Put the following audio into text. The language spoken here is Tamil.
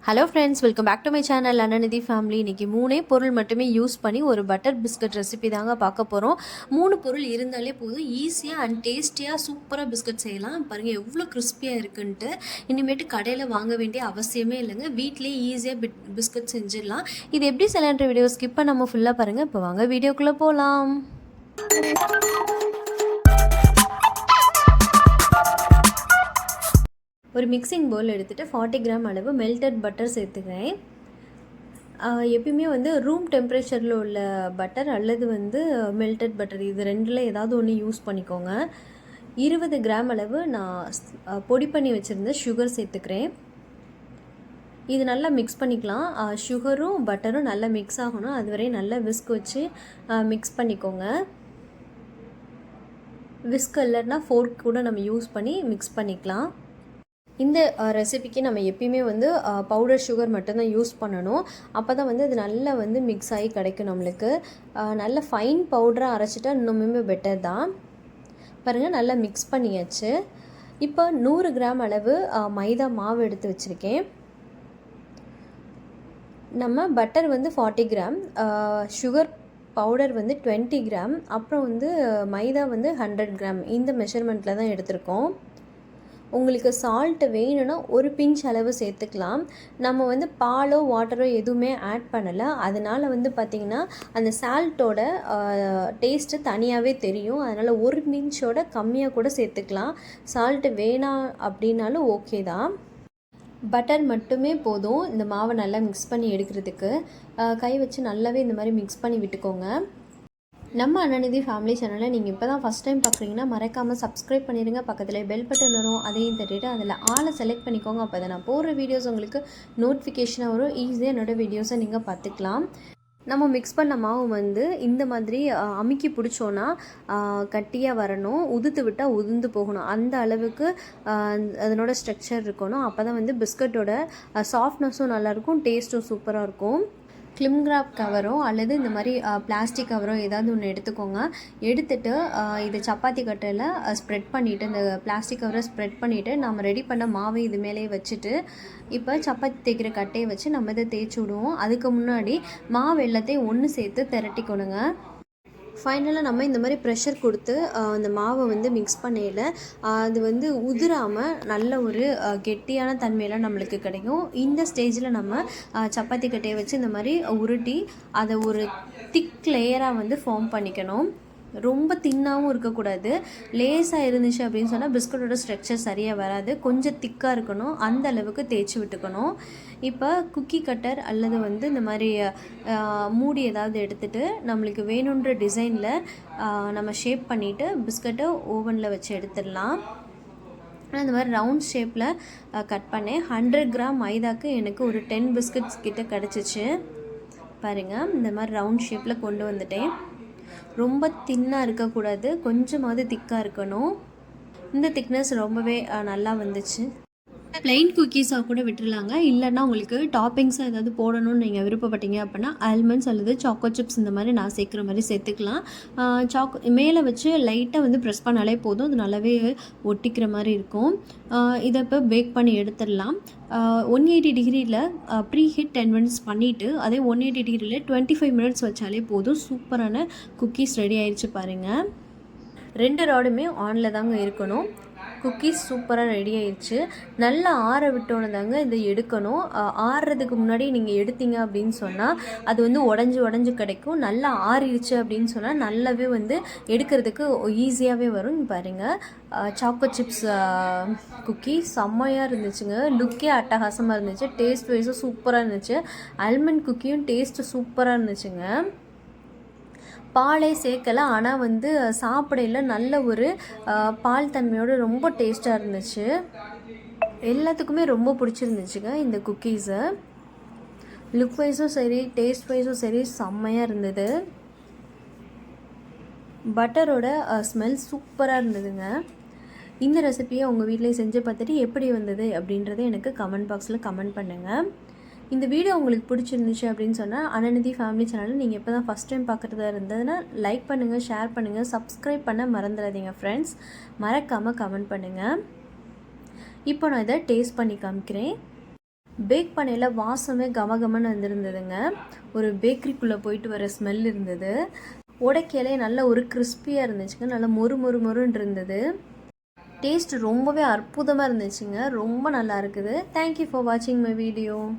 Hello friends, welcome back to my channel Ananidhi family. இன்றைக்கி 3 பொருள் மட்டுமே யூஸ் பண்ணி ஒரு பட்டர் பிஸ்கட் ரெசிபி தாங்க பார்க்க போகிறோம். 3 பொருள் இருந்தாலே போதும், ஈஸியாக அண்ட் டேஸ்டியாக சூப்பராக பிஸ்கட் செய்யலாம். பாருங்கள் எவ்வளோ கிறிஸ்பியாக இருக்குன்ட்டு. இனிமேட்டு கடையில் வாங்க வேண்டிய அவசியமே இல்லைங்க, வீட்லேயே ஈஸியாக பிஸ்கட் செஞ்சிடலாம். இது எப்படி செய்யலான்ற வீடியோ ஸ்கிப் பண்ணாமல் ஃபுல்லாக பாருங்கள். இப்போ வாங்க வீடியோக்குள்ளே போகலாம். ஒரு மிக்சிங் பவுல் எடுத்துகிட்டு 40 கிராம் அளவு மெல்டட் பட்டர் சேர்த்துக்கிறேன். எப்பயுமே ரூம் டெம்பரேச்சரில் உள்ள பட்டர் அல்லது மெல்டட் பட்டர், இது ரெண்டில் ஏதாவது ஒன்று யூஸ் பண்ணிக்கோங்க. 20 கிராம் அளவு நான் பொடி பண்ணி வச்சுருந்த சுகர் சேர்த்துக்கிறேன். இது நல்லா மிக்ஸ் பண்ணிக்கலாம். சுகரும் பட்டரும் நல்லா மிக்ஸ் ஆகணும், அதுவரை நல்லா விஸ்க் வச்சு மிக்ஸ் பண்ணிக்கோங்க. விஸ்க் இல்லைன்னா ஃபோர்க் கூட நம்ம யூஸ் பண்ணி மிக்ஸ் பண்ணிக்கலாம். இந்த ரெசிபிக்கு நம்ம எப்பயுமே பவுடர் சுகர் மட்டும்தான் யூஸ் பண்ணணும். அப்போ தான் அது நல்லா மிக்ஸ் ஆகி கிடைக்கும் நம்மளுக்கு. நல்ல ஃபைன் பவுடராக அரைச்சிட்டா இன்னுமே பெட்டர் தான். பாருங்கள், நல்லா மிக்ஸ் பண்ணியாச்சு. இப்போ 100 கிராம் அளவு மைதா மாவு எடுத்து வச்சுருக்கேன். நம்ம butter 40 gram, sugar powder 20 gram, அப்புறம் மைதா 100 கிராம், இந்த மெஷர்மெண்ட்டில் தான் எடுத்திருக்கோம். உங்களுக்கு சால்ட்டு வேணும்னா ஒரு பிஞ்ச் அளவு சேர்த்துக்கலாம். நம்ம பாலோ வாட்டரோ எதுவுமே ஆட் பண்ணலை, அதனால் பார்த்திங்கன்னா அந்த சால்ட்டோட டேஸ்ட்டு தனியாகவே தெரியும். அதனால் ஒரு பிஞ்சோட கம்மியாக கூட சேர்த்துக்கலாம். சால்ட்டு வேணாம் அப்படின்னாலும் ஓகே தான். பட்டர் மட்டுமே போதும் இந்த மாவை நல்லா மிக்ஸ் பண்ணி எடுக்கிறதுக்கு. கை வச்சு நல்லாவே இந்த மாதிரி மிக்ஸ் பண்ணி விட்டுக்கோங்க. நம்ம அனநிதி ஃபேமிலி சேனலை நீங்கள் இப்போ தான் ஃபஸ்ட் டைம் பார்க்குறீங்கன்னா மறக்காமல் சப்ஸ்கிரைப் பண்ணிடுங்க. பக்கத்தில் பெல் பட்டன் வரும், அதையும் தட்டிட்டு அதில் ஆளை செலக்ட் பண்ணிக்கோங்க. அப்போ தான் நான் போடுற வீடியோஸ் உங்களுக்கு நோட்டிஃபிகேஷனாக வரும். ஈஸியாக என்னோடய வீடியோஸை நீங்கள் பார்த்துக்கலாம். நம்ம மிக்ஸ் பண்ண மாவு இந்த மாதிரி அமுக்கி பிடிச்சோன்னா கட்டியாக வரணும், உதுத்து விட்டால் உதிர்ந்து போகணும், அந்த அளவுக்கு அதனோட ஸ்ட்ரக்சர் இருக்கணும். அப்போ தான் பிஸ்கட்டோட சாஃப்ட்னஸும் நல்லாயிருக்கும், டேஸ்ட்டும் சூப்பராக இருக்கும். கிளிம் கிராப் கவரோ அல்லது இந்த மாதிரி பிளாஸ்டிக் கவரோ ஏதாவது ஒன்று எடுத்துக்கோங்க. எடுத்துகிட்டு இதை சப்பாத்தி கட்டையில் ஸ்ப்ரெட் பண்ணிவிட்டு, இந்த பிளாஸ்டிக் கவரை ஸ்ப்ரெட் பண்ணிவிட்டு நம்ம ரெடி பண்ண மாவை இது மேலேயே வச்சுட்டு, இப்போ சப்பாத்தி தேய்க்கிற கட்டையை வச்சு நம்ம இதை தேய்ச்சி விடுவோம். அதுக்கு முன்னாடி மாவு எல்லாத்தையும் ஒன்று சேர்த்து திரட்டிக்கணுங்க. ஃபைனலாக நம்ம இந்த மாதிரி ப்ரெஷர் கொடுத்து அந்த மாவை மிக்ஸ் பண்ணையில் அது உதிராமல் நல்ல ஒரு கெட்டியான தன்மையெல்லாம் நம்மளுக்கு கிடைக்கும். இந்த ஸ்டேஜில் நம்ம சப்பாத்தி கட்டையை வச்சு இந்த மாதிரி உருட்டி அதை ஒரு திக் லேயராக ஃபார்ம் பண்ணிக்கணும். ரொம்ப தின்னாகவும் இருக்கக்கூடாது. லேஸாக இருந்துச்சு அப்படின்னு சொன்னால் பிஸ்கட்டோட ஸ்ட்ரக்சர் சரியாக வராது. கொஞ்சம் திக்காக இருக்கணும், அந்த அளவுக்கு தேய்ச்சி விட்டுக்கணும். இப்போ குக்கி கட்டர் அல்லது இந்த மாதிரி மூடி ஏதாவது எடுத்துகிட்டு நம்மளுக்கு வேணுன்ற டிசைனில் நம்ம ஷேப் பண்ணிவிட்டு பிஸ்கட்டை ஓவனில் வச்சு எடுத்துடலாம். இந்த மாதிரி ரவுண்ட் ஷேப்பில் கட் பண்ணேன். 100 கிராம் மைதாக்கு எனக்கு ஒரு 10 பிஸ்கட்ஸ் கிட்ட கிடச்சிச்சு. பாருங்கள், இந்த மாதிரி ரவுண்ட் ஷேப்பில் கொண்டு வந்துட்டேன். ரொம்ப தின்னாக இருக்கக்கூடாது, கொஞ்சமாவது திக்காக இருக்கணும். இந்த திக்னஸ் ரொம்பவே நல்லா வந்துச்சு. ப்ளைன் குக்கீஸாக கூட விட்டுருலாங்க. இல்லைன்னா உங்களுக்கு டாப்பிங்ஸாக ஏதாவது போடணும்னு நீங்கள் விருப்பப்பட்டீங்க அப்படின்னா ஆல்மண்ட்ஸ் அல்லது சாக்கோ சிப்ஸ் இந்த மாதிரி நான் சேர்க்குற மாதிரி சேர்த்துக்கலாம். மேலே வச்சு லைட்டாக ப்ரெஸ் பண்ணாலே போதும், அது நல்லாவே ஒட்டிக்கிற மாதிரி இருக்கும். இதை இப்போ பேக் பண்ணி எடுத்துடலாம். 180 டிகிரியில் ப்ரீ ஹீட் 10 மினிட்ஸ் பண்ணிவிட்டு அதே 180 டிகிரியில் 25 மினிட்ஸ் வச்சாலே போதும். சூப்பரான குக்கீஸ் ரெடி ஆயிடுச்சு பாருங்கள். 2 ராடுமே ஆனில் தாங்க இருக்கணும். குக்கீஸ் சூப்பராக ரெடி ஆயிடுச்சு. நல்லா ஆற விட்டோன்னு தாங்க இதை எடுக்கணும். ஆறுறதுக்கு முன்னாடி நீங்கள் எடுத்தீங்க அப்படின்னு சொன்னால் அது உடஞ்சி கிடைக்கும். நல்லா ஆறிடுச்சு அப்படின்னு சொன்னால் நல்லாவே எடுக்கிறதுக்கு ஈஸியாகவே வரும். பாருங்கள், சாக்கோ சிப்ஸ் குக்கி செம்மையாக இருந்துச்சுங்க. லுக்கே அட்டகாசமாக இருந்துச்சு. டேஸ்ட் வைஸும் சூப்பராக இருந்துச்சு. ஆல்மண்ட் குக்கியும் டேஸ்ட்டு சூப்பராக இருந்துச்சுங்க. பாலே சேர்க்கலை, ஆனால் சாப்பிடையில் நல்ல ஒரு பால் தன்மையோடு ரொம்ப டேஸ்ட்டாக இருந்துச்சு. எல்லாத்துக்குமே ரொம்ப பிடிச்சிருந்துச்சுங்க இந்த குக்கீஸை. லுக் வைஸும் சரி, டேஸ்ட் வைஸும் சரி, செம்மையாக இருந்தது. பட்டரோட ஸ்மெல் சூப்பராக இருந்ததுங்க. இந்த ரெசிபியை உங்கள் வீட்டிலே செஞ்சு பார்த்துட்டு எப்படி வந்தது அப்படின்றத எனக்கு கமெண்ட் பாக்ஸில் கமெண்ட் பண்ணுங்கள். இந்த வீடியோ உங்களுக்கு பிடிச்சிருந்துச்சு அப்படின்னு சொன்னால் அனநிதி ஃபேமிலி சேனலில் நீங்கள் இப்போ தான் ஃபஸ்ட் டைம் பார்க்குறதா இருந்ததுன்னா லைக் பண்ணுங்கள், ஷேர் பண்ணுங்கள், சப்ஸ்கிரைப் பண்ண மறந்துடாதீங்க ஃப்ரெண்ட்ஸ். மறக்காமல் கமெண்ட் பண்ணுங்கள். இப்போ நான் இதை டேஸ்ட் பண்ணி காமிக்கிறேன். பேக் பண்ணையில் வாசமே கமகமன்னு வந்திருந்ததுங்க. ஒரு பேக்கரிக்குள்ளே போயிட்டு வர ஸ்மெல் இருந்தது. உடைக்கையிலே நல்ல ஒரு கிறிஸ்பியாக இருந்துச்சுங்க. நல்லா மொறு மொறு மொறுன்னு இருந்தது. டேஸ்ட் ரொம்பவே அற்புதமாக இருந்துச்சுங்க. ரொம்ப நல்லா இருக்குது. தேங்க்யூ ஃபார் வாட்சிங் மை வீடியோ.